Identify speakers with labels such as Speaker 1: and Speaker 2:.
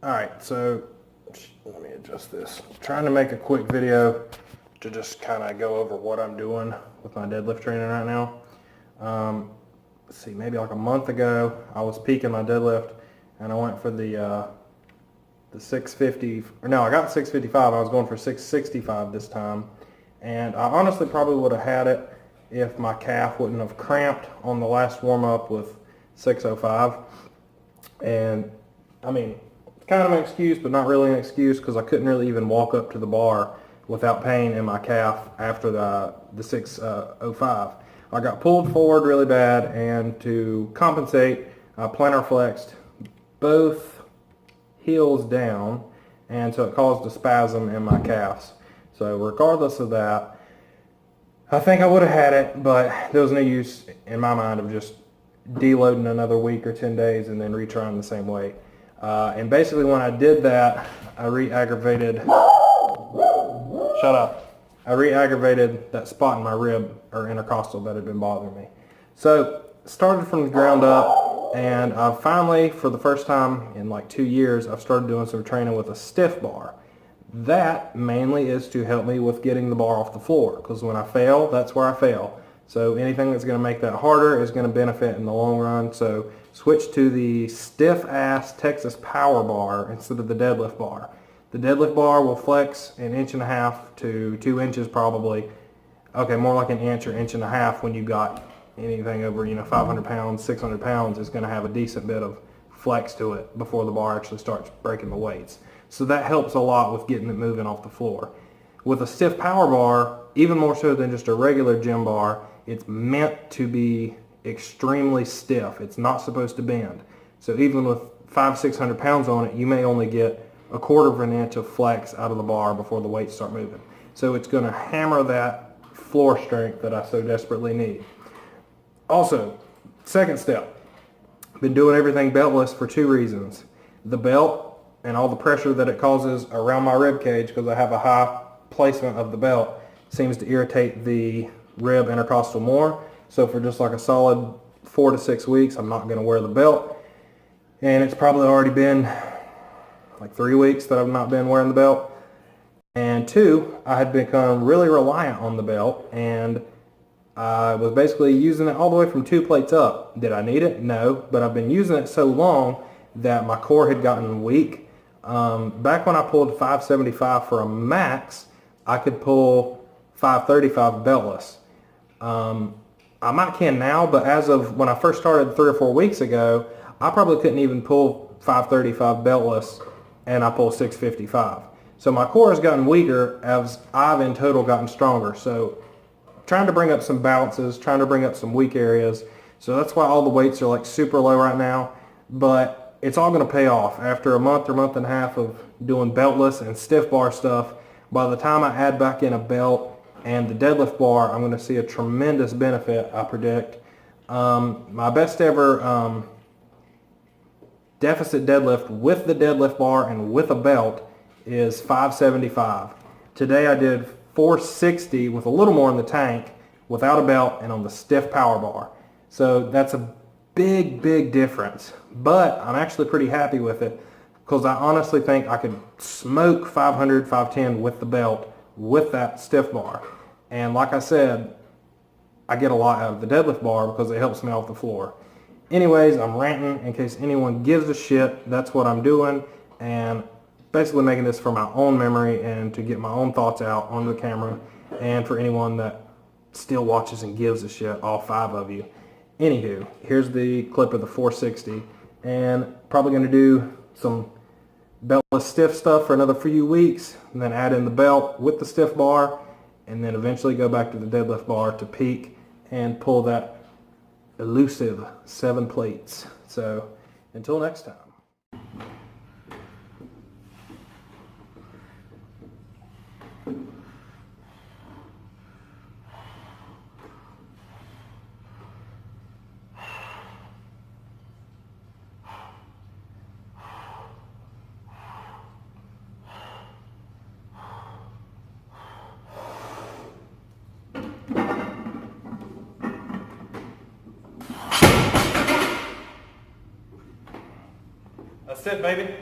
Speaker 1: Alright, so let me adjust this. I'm trying to make a quick video to just kind of go over what I'm doing with my deadlift training right now. Let's see, maybe like a month ago, I was peaking my deadlift and I went for the 650, or no, I got 655. I was going for 665 this time. And I honestly probably would have had it if my calf wouldn't have cramped on the last warm-up with 605. And I mean, it's kind of an excuse, but not really an excuse, because I couldn't really even walk up to the bar without pain in my calf after the 605. I got pulled forward really bad, and to compensate, I plantar flexed both heels down, and so it caused a spasm in my calves. So regardless of that, I think I would have had it, but there was no use in my mind of just deloading another week or 10 days and then retrying the same weight. And basically when I did that, I re-aggravated, shut up, I re-aggravated that spot in my rib or intercostal that had been bothering me. So started from the ground up, and I finally, for the first time in like 2 years, I've started doing some training with a stiff bar. That mainly is to help me with getting the bar off the floor, because when I fail, that's where I fail. So anything that's going to make that harder is going to benefit in the long run. So switch to the stiff ass Texas power bar instead of the deadlift bar. The deadlift bar will flex 1.5 to 2 inches probably. Okay, more like 1 inch or 1.5 inches when you got anything over 500 pounds, 600 pounds is going to have a decent bit of flex to it before the bar actually starts breaking the weights. So that helps a lot with getting it moving off the floor. With a stiff power bar, even more so than just a regular gym bar, it's meant to be extremely stiff. It's not supposed to bend. So even with 500-600 pounds on it, you may only get 1/4 inch of flex out of the bar before the weights start moving. So it's going to hammer that floor strength that I so desperately need. Also, second step, been doing everything beltless for 2 reasons. The belt and all the pressure that it causes around my rib cage, because I have a high placement of the belt, seems to irritate the rib intercostal more. So for just like a solid 4 to 6 weeks, I'm not going to wear the belt. And it's probably already been like 3 weeks that I've not been wearing the belt. And 2, I had become really reliant on the belt, and I was basically using it all the way from 2 plates up. Did I need it? No, but I've been using it so long that my core had gotten weak. Back when I pulled 575 for a max, I could pull 535 beltless. I might can now, but as of when I first started 3 or 4 weeks ago, I probably couldn't even pull 535 beltless, and I pulled 655. So my core has gotten weaker as I've in total gotten stronger. So trying to bring up some bounces, trying to bring up some weak areas. So that's why all the weights are like super low right now. But it's all going to pay off. After a month or month and a half of doing beltless and stiff bar stuff, by the time I add back in a belt and the deadlift bar, I'm going to see a tremendous benefit, I predict. My best ever deficit deadlift with the deadlift bar and with a belt is 575. Today I did 460 with a little more in the tank without a belt and on the stiff power bar. So that's a big difference, but I'm actually pretty happy with it, because I honestly think I could smoke 500, 510 with the belt with that stiff bar. And like I said, I get a lot out of the deadlift bar because it helps me off the floor. Anyways, I'm ranting in case anyone gives a shit. That's what I'm doing, and basically making this for my own memory and to get my own thoughts out on the camera, and for anyone that still watches and gives a shit, all 5 of you. Anywho, here's the clip of the 460, and probably going to do some beltless stiff stuff for another few weeks, and then add in the belt with the stiff bar, and then eventually go back to the deadlift bar to peak and pull that elusive 7 plates. So until next time. That's it, baby.